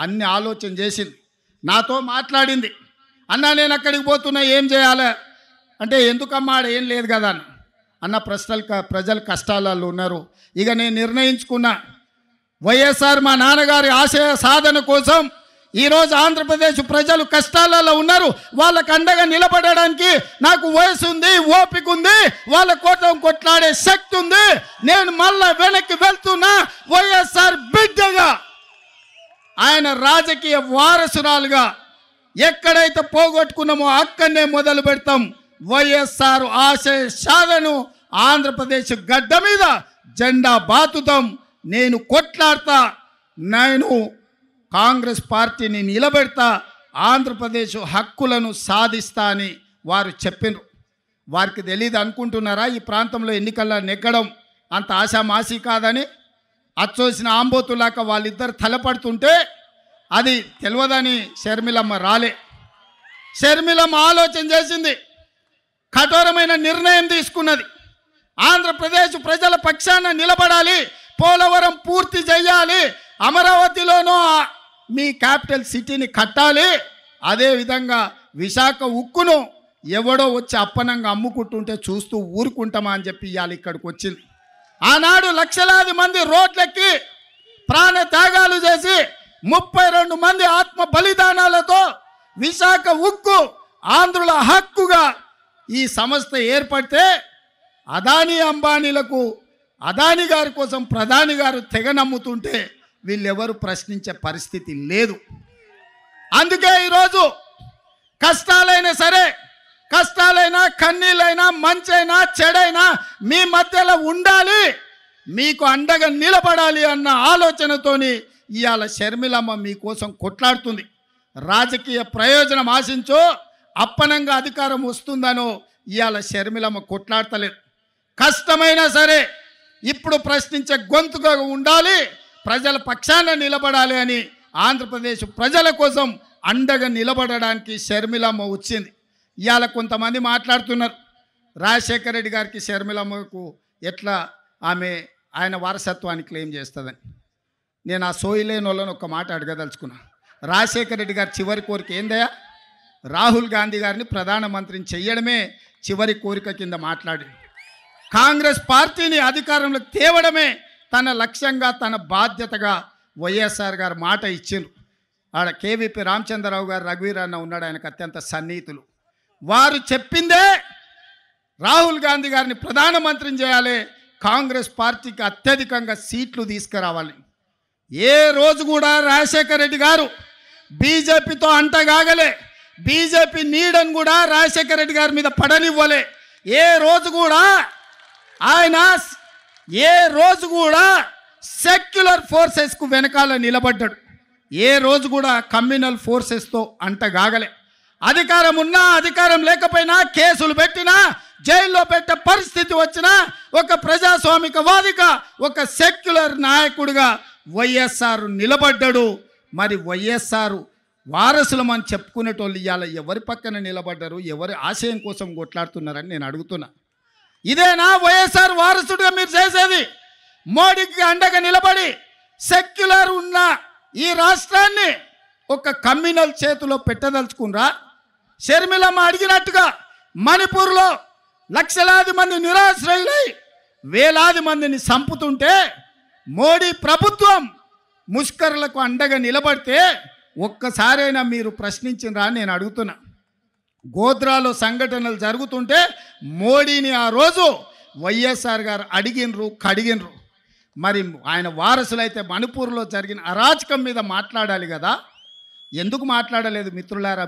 అన్ని ఆలోచన చేసింది, నాతో మాట్లాడింది. అన్న నేను అక్కడికి పోతున్నా, ఏం చేయాలి అంటే, ఎందుకమ్మా ఆడ ఏం లేదు కదా అన్న ప్రజలు కష్టాలలో ఉన్నారు. ఇక నేను నిర్ణయించుకున్నా, వైఎస్ఆర్ మా నాన్నగారి ఆశయ సాధన కోసం ఈరోజు ఆంధ్రప్రదేశ్ ప్రజలు కష్టాలలో ఉన్నారు, వాళ్ళకు అండగా నిలబడడానికి నాకు వయసు ఉంది, ఓపిక ఉంది, వాళ్ళ కోసం కొట్లాడే శక్తి ఉంది. నేను మళ్ళా వెనక్కి వెళ్తున్నా, వైఎస్ఆర్ బిడ్డగా, ఆయన రాజకీయ వారసురాలుగా ఎక్కడైతే పోగొట్టుకున్నామో అక్కడనే మొదలు పెడతాం. వైఎస్ఆర్ ఆశయ సాధనను ఆంధ్రప్రదేశ్ గడ్డ మీద జెండా బాతుతాం. నేను కొట్లాడతా, నేను కాంగ్రెస్ పార్టీని నిలబెడతా, ఆంధ్రప్రదేశ్ హక్కులను సాధిస్తా అని వారు చెప్పినారు. వారికి తెలియదు అనుకుంటున్నారా ఈ ప్రాంతంలో ఎన్నికల్లో నెగ్గడం అంత ఆశామాసి కాదని? అచ్చోసిన ఆంబోతులాక వాళ్ళిద్దరు తలపడుతుంటే అది తెలియదని షర్మిలమ్మ రాలే. షర్మిలమ్మ ఆలోచన చేసింది, కఠోరమైన నిర్ణయం తీసుకున్నది. ఆంధ్రప్రదేశ్ ప్రజల పక్షాన నిలబడాలి, పోలవరం పూర్తి చేయాలి, అమరావతిలోనూ మీ క్యాపిటల్ సిటీని కట్టాలి, అదేవిధంగా విశాఖ ఉక్కును ఎవడో వచ్చి అప్పనంగా అమ్ముకుంటుంటే చూస్తూ ఊరుకుంటామా అని చెప్పి ఇవాళ ఇక్కడికి వచ్చింది. ఆనాడు లక్షలాది మంది రోడ్లెక్కి ప్రాణ త్యాగాలు చేసి 32 మంది ఆత్మ బలిదానాలతో విశాఖ ఉక్కు ఆంధ్రుల హక్కుగా ఈ సంస్థ ఏర్పడితే అదానీ అంబానీలకు, అదానీ గారి కోసం ప్రధాని గారు తెగ నమ్ముతుంటే వీళ్ళెవరు ప్రశ్నించే పరిస్థితి లేదు. అందుకే ఈరోజు కష్టాలైనా సరే, కష్టాలైనా కన్నీళ్ళైనా మంచైనా చెడైనా మీ మధ్యలో ఉండాలి, మీకు అండగా నిలబడాలి అన్న ఆలోచనతోని ఇవాళ షర్మిలమ్మ మీకోసం కొట్లాడుతుంది. రాజకీయ ప్రయోజనం ఆశించో అప్పనంగా అధికారం వస్తుందనో ఇవాళ షర్మిలమ్మ కొట్లాడతలేదు. కష్టమైనా సరే ఇప్పుడు ప్రశ్నించే గొంతుగా ఉండాలి, ప్రజల పక్షాన నిలబడాలి అని ఆంధ్రప్రదేశ్ ప్రజల కోసం అండగా నిలబడడానికి షర్మిలమ్మ వచ్చింది. ఇవాళ కొంతమంది మాట్లాడుతున్నారు, రాజశేఖర రెడ్డి గారికి షర్మిలమ్మకు ఎట్లా ఆయన వారసత్వాన్ని క్లెయిమ్ చేస్తుందని. నేను ఆ సోయిలేని వాళ్ళని ఒక మాట అడగదలుచుకున్నా. రాజశేఖర రెడ్డి గారి చివరి కోరిక ఏందయ్యా? రాహుల్ గాంధీ గారిని ప్రధానమంత్రిని చెయ్యడమే చివరి కోరిక కింద మాట్లాడి, కాంగ్రెస్ పార్టీని అధికారంలోకి తేవడమే తన లక్ష్యంగా, తన బాధ్యతగా వైఎస్ఆర్ గారు మాట ఇచ్చిండ్రు. ఆడ కేవీపీ రామచంద్రరావు గారు, రఘువీర్ అన్న ఉన్నాడు, ఆయనకు అత్యంత సన్నిహితులు. వారు చెప్పిందే రాహుల్ గాంధీ గారిని ప్రధానమంత్రిని చేయాలి, కాంగ్రెస్ పార్టీకి అత్యధికంగా సీట్లు తీసుకురావాలి. ఏ రోజు కూడా రాజశేఖర రెడ్డి గారు బీజేపీతో అంటగాగలే, బీజేపీ నీడని కూడా రాజశేఖర రెడ్డి గారి మీద పడనివ్వలే. ఏ రోజు కూడా సెక్యులర్ ఫోర్సెస్కు వెనకాల నిలబడ్డాడు. ఏ రోజు కూడా కమ్యూనల్ ఫోర్సెస్తో అంటగాగలే. అధికారం ఉన్నా అధికారం లేకపోయినా, కేసులు పెట్టినా, జైల్లో పెట్టే పరిస్థితి వచ్చినా, ఒక ప్రజాస్వామికవాదిగా, ఒక సెక్యులర్ నాయకుడిగా వైఎస్ఆర్ నిలబడ్డాడు. మరి వైఎస్ఆర్ వారసులమని చెప్పుకునేటోళ్ళు ఇవాళ ఎవరి పక్కన నిలబడ్డారు, ఎవరి ఆశయం కోసం కొట్లాడుతున్నారని నేను అడుగుతున్నా. ఇదేనా వైఎస్ఆర్ వారసుడిగా మీరు చేసేది? మోడీకి అండగా నిలబడి సెక్యులర్ ఉన్న ఈ రాష్ట్రాన్ని ఒక కమ్యూనల్ చేతిలో పెట్టదలుచుకున్నారా? షర్మిలమ్మ అడిగినట్టుగా మణిపూర్లో లక్షలాది మంది నిరాశ్రయులై వేలాది మందిని చంపుతుంటే మోడీ ప్రభుత్వం ముష్కరులకు అండగా నిలబడితే ఒక్కసారైనా మీరు ప్రశ్నించినరా నేను అడుగుతున్నా. గోద్రాలో సంఘటనలు జరుగుతుంటే మోడీని ఆ రోజు వైఎస్ఆర్ గారు అడిగినరు, కడిగినరు. మరి ఆయన వారసులైతే మణిపూర్లో జరిగిన అరాచకం మీద మాట్లాడాలి కదా, ఎందుకు మాట్లాడలేదు మిత్రులారా?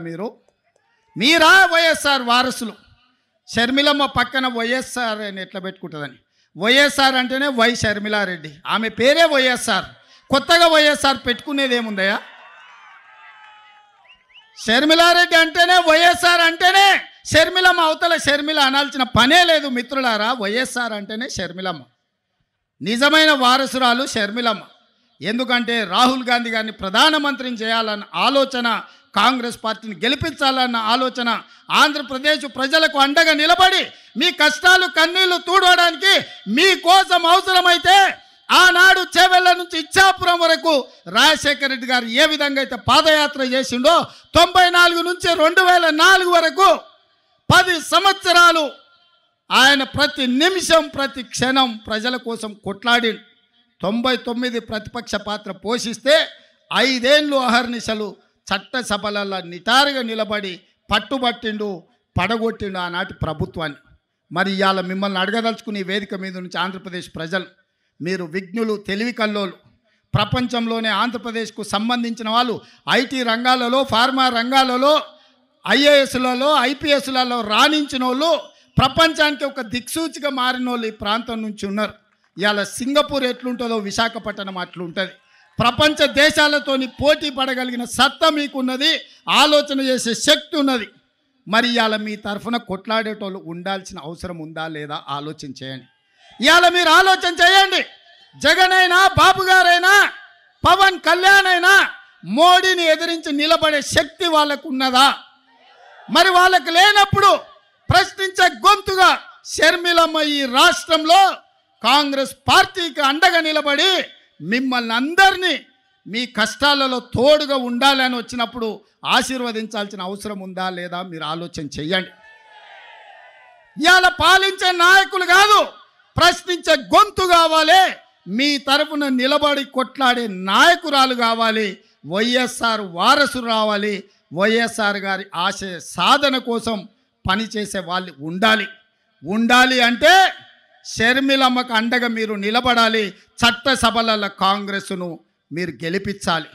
మీరా వైఎస్ఆర్ వారసులు? షర్మిలమ్మ పక్కన వైఎస్ఆర్ అని ఎట్లా పెట్టుకుంటుందని. వైఎస్ఆర్ అంటేనే వై షర్మిలారెడ్డి, ఆమె పేరే వైఎస్ఆర్. కొత్తగా వైఎస్ఆర్ పెట్టుకునేది ఏముందయ్యా? షర్మిలారెడ్డి అంటేనే, వైఎస్ఆర్ అంటేనే షర్మిలమ్మ, అవతల షర్మిల అనాల్సిన పనే లేదు మిత్రులారా. వైఎస్ఆర్ అంటేనే షర్మిలమ్మ. నిజమైన వారసురాలు షర్మిలమ్మ. ఎందుకంటే రాహుల్ గాంధీ గారిని ప్రధానమంత్రిని చేయాలన్న ఆలోచన, కాంగ్రెస్ పార్టీని గెలిపించాలన్న ఆలోచన, ఆంధ్రప్రదేశ్ ప్రజలకు అండగా నిలబడి మీ కష్టాలు కన్నీళ్లు తూడవడానికి మీకోసం అవసరమైతే ఆనాడు చేవెళ్ళ నుంచి ఇచ్చాపురం వరకు రాజశేఖర రెడ్డి గారు ఏ విధంగా అయితే పాదయాత్ర చేసిండో 94 నుంచి 2004 వరకు 10 సంవత్సరాలు ఆయన ప్రతి నిమిషం ప్రతి క్షణం ప్రజల కోసం కొట్లాడి 99 ప్రతిపక్ష పాత్ర పోషిస్తే 5 ఏళ్ళు అహర్నిశలు చట్టసభలలో నిటారుగా నిలబడి పట్టుబట్టిండు, పడగొట్టిండు ఆనాటి ప్రభుత్వాన్ని. మరి ఇవాళ మిమ్మల్ని అడగదలుచుకుని వేదిక మీద నుంచి ఆంధ్రప్రదేశ్ ప్రజలు, మీరు విజ్ఞులు, తెలివి కల్లోలు, ప్రపంచంలోనే ఆంధ్రప్రదేశ్కు సంబంధించిన వాళ్ళు ఐటీ రంగాలలో, ఫార్మా రంగాలలో, ఐఏఎస్లలో, ఐపీఎస్లలో రాణించిన వాళ్ళు, ప్రపంచానికి ఒక దిక్సూచిగా మారిన వాళ్ళు ఈ ప్రాంతం నుంచి ఉన్నారు. ఇవాళ సింగపూర్ ఎట్లుంటుందో విశాఖపట్నం అట్లుంటుంది. ప్రపంచ దేశాలతోని పోటీ పడగలిగిన సత్తా మీకున్నది, ఆలోచన చేసే శక్తి ఉన్నది. మరి ఇవాళ మీ తరఫున కొట్లాడేటోళ్ళు ఉండాల్సిన అవసరం ఉందా లేదా ఆలోచన చేయండి. ఇవాళ మీరు ఆలోచన చేయండి. జగన్ అయినా, బాబు గారైనా, పవన్ కళ్యాణ్ అయినా మోడీని ఎదిరించి నిలబడే శక్తి వాళ్ళకు ఉన్నదా? మరి వాళ్ళకు లేనప్పుడు ప్రశ్నించే గొంతుగా షర్మిలమ్మ ఈ రాష్ట్రంలో కాంగ్రెస్ పార్టీకి అండగా నిలబడి మిమ్మల్ని అందరినీ మీ కష్టాలలో తోడుగా ఉండాలని వచ్చినప్పుడు ఆశీర్వదించాల్సిన అవసరం ఉందా లేదా మీరు ఆలోచన చెయ్యండి. ఇవాళ పాలించే నాయకులు కాదు, ప్రశ్నించే గొంతు కావాలి. మీ తరఫున నిలబడి కొట్లాడే నాయకురాలు కావాలి. వైఎస్ఆర్ వారసులు రావాలి. వైఎస్ఆర్ గారి ఆశయ సాధన కోసం పనిచేసే వాళ్ళు ఉండాలి అంటే షర్మిలమ్మకు అండగా మీరు నిలబడాలి. చట్టసభలలో కాంగ్రెస్ను మీరు గెలిపించాలి.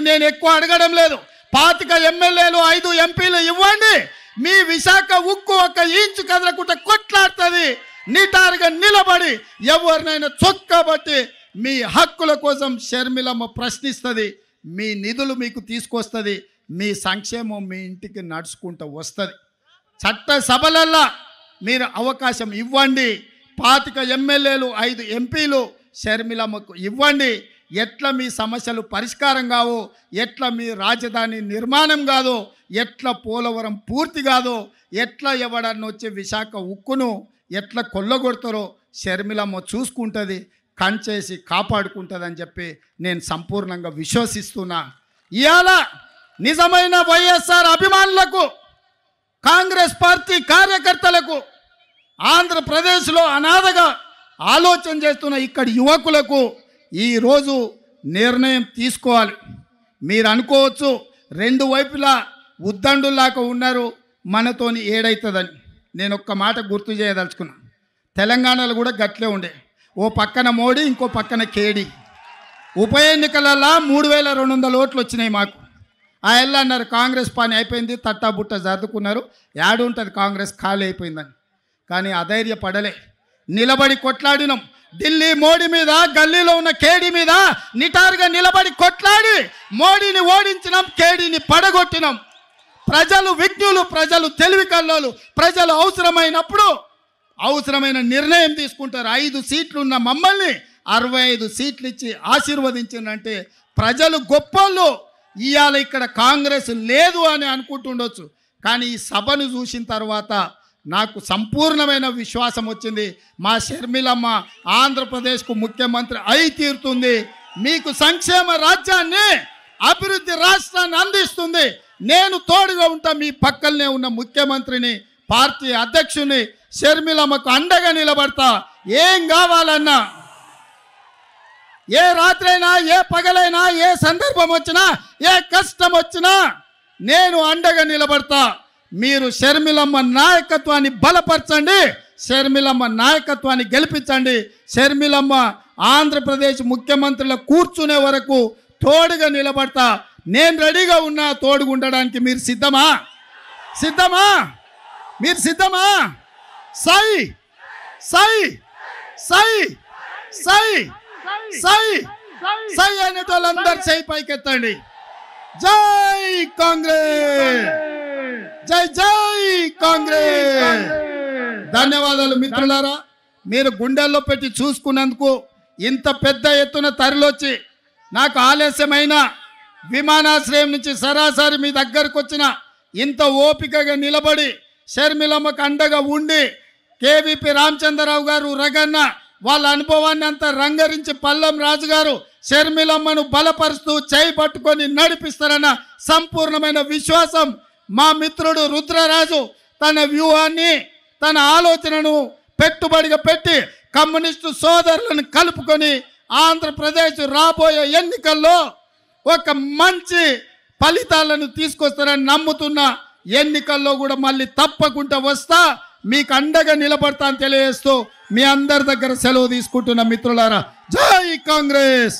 నేను ఎక్కువ అడగడం లేదు. 25 ఎమ్మెల్యేలు, 5 ఎంపీలు ఇవ్వండి. మీ విశాఖ ఉక్కు 1 ఇంచు కదలకుండా కొట్లాడుతుంది. నిటారుగా నిలబడి ఎవరినైనా చొక్కబట్టి మీ హక్కుల కోసం షర్మిలమ్మ ప్రశ్నిస్తుంది. మీ నిధులు మీకు తీసుకొస్తుంది. మీ సంక్షేమం మీ ఇంటికి నడుచుకుంటూ వస్తుంది. చట్టసభలల్లో మీరు అవకాశం ఇవ్వండి. 25 ఎమ్మెల్యేలు, 5 ఎంపీలు షర్మిలమ్మకు ఇవ్వండి. ఎట్లా మీ సమస్యలు పరిష్కారం కావు, ఎట్లా మీ రాజధాని నిర్మాణం కాదు, ఎట్లా పోలవరం పూర్తి కాదు, ఎట్లా ఎవడన్నా వచ్చి విశాఖ ఉక్కును ఎట్లా కొల్లగొడతారో షర్మిలమ్మ చూసుకుంటుంది, కంచేసి కాపాడుకుంటుంది అని చెప్పి నేను సంపూర్ణంగా విశ్వసిస్తున్నా. ఇవాళ నిజమైన వైఎస్ఆర్ అభిమానులకు, కాంగ్రెస్ పార్టీ కార్యకర్తలకు, ఆంధ్రప్రదేశ్లో అనాథగా ఆలోచన చేస్తున్న ఇక్కడి యువకులకు ఈరోజు నిర్ణయం తీసుకోవాలి. మీరు అనుకోవచ్చు 2 వైపులా ఉద్దండులాగా ఉన్నారు, మనతోని ఏడవుతుందని. నేను ఒక్క మాట గుర్తు చేయదలుచుకున్నా. తెలంగాణలో కూడా గట్లే ఉండే. ఓ పక్కన మోడీ, ఇంకో పక్కన కేడీ. ఉప ఎన్నికలలో 3200 ఓట్లు వచ్చినాయి మాకు. ఆ ఎల్ల అన్నారు కాంగ్రెస్ పని అయిపోయింది, తట్టాబుట్ట జరుపుకున్నారు, యాడుంటుంది కాంగ్రెస్ ఖాళీ అయిపోయిందని. కానీ అధైర్యపడలే, నిలబడి కొట్లాడినాం. ఢిల్లీ మోడీ మీద, గల్లీలో ఉన్న కేడీ మీద నిటారుగా నిలబడి కొట్లాడి మోడీని ఓడించినాం, కేడీని పడగొట్టినాం. ప్రజలు విజ్ఞులు, ప్రజలు తెలివి కల్లోలు. ప్రజలు అవసరమైనప్పుడు అవసరమైన నిర్ణయం తీసుకుంటారు. 5 సీట్లు ఉన్న మమ్మల్ని 65 సీట్లు ఇచ్చి ఆశీర్వదించిందంటే ప్రజలు గొప్పోళ్ళు. ఇవాళ ఇక్కడ కాంగ్రెస్ లేదు అని అనుకుంటుండొచ్చు, కానీ ఈ సభను చూసిన తర్వాత నాకు సంపూర్ణమైన విశ్వాసం వచ్చింది. మా షర్మిలమ్మ ఆంధ్రప్రదేశ్కు ముఖ్యమంత్రి అయి తీరుతుంది. మీకు సంక్షేమ రాజ్యాన్ని, అభివృద్ధి రాష్ట్రాన్ని అందిస్తుంది. నేను తోడుగా ఉంటా. మీ పక్కనే ఉన్న ముఖ్యమంత్రిని, పార్టీ అధ్యక్షుని షర్మిలమ్మకు అండగా నిలబడతా. ఏం కావాలన్నా, ఏ రాత్రైనా, ఏ పగలైనా, ఏ సందర్భం వచ్చినా, ఏ కష్టం వచ్చినా నేను అండగా నిలబడతా. మీరు షర్మిలమ్మ నాయకత్వాన్ని బలపరచండి, షర్మిలమ్మ నాయకత్వాన్ని గెలిపించండి. షర్మిలమ్మ ఆంధ్రప్రదేశ్ ముఖ్యమంత్రిలో కూర్చునే వరకు తోడుగా నిలబడతా. నేను రెడీగా ఉన్నా తోడుగా ఉండడానికి. మీరు సిద్ధమా? మీరు సిద్ధమా? సై సై సై సై సై సై అనేటోళ్ళందరూ సై పైకెత్తండి. జై కాంగ్రెస్, జై జై కాంగ్రెస్. ధన్యవాదాలు మిత్రులారా. మీరు గుండెల్లో పెట్టి చూసుకున్నందుకు, ఇంత పెద్ద ఎత్తున తరలొచ్చి, నాకు ఆలస్యమైన విమానాశ్రయం నుంచి సరాసరి మీ దగ్గరకు వచ్చిన, ఇంత ఓపికగా నిలబడి షర్మిలమ్మకు అండగా ఉండి, కేవీపీ రామచంద్రరావు గారు, రగన్న, వాళ్ళ అనుభవాన్ని అంతా రంగరించి పల్లం రాజు గారు షర్మిలమ్మను బలపరుస్తూ చేయి పట్టుకొని నడిపిస్తారన్న సంపూర్ణమైన విశ్వాసం మా మిత్రుడు రుద్రరాజు తన వ్యూహాన్ని తన ఆలోచనను పెట్టుబడిగా పెట్టి కమ్యూనిస్టు సోదరులను కలుపుకొని ఆంధ్రప్రదేశ్ రాబోయే ఎన్నికల్లో ఒక మంచి ఫలితాలను తీసుకొస్తారని నమ్ముతున్న ఎన్నికల్లో కూడా మళ్ళీ తప్పకుండా వస్తా మీకు అండగా నిలబడతా అని తెలియజేస్తూ మీ అందరి దగ్గర సెలవు తీసుకుంటున్న మిత్రులారా జై కాంగ్రెస్.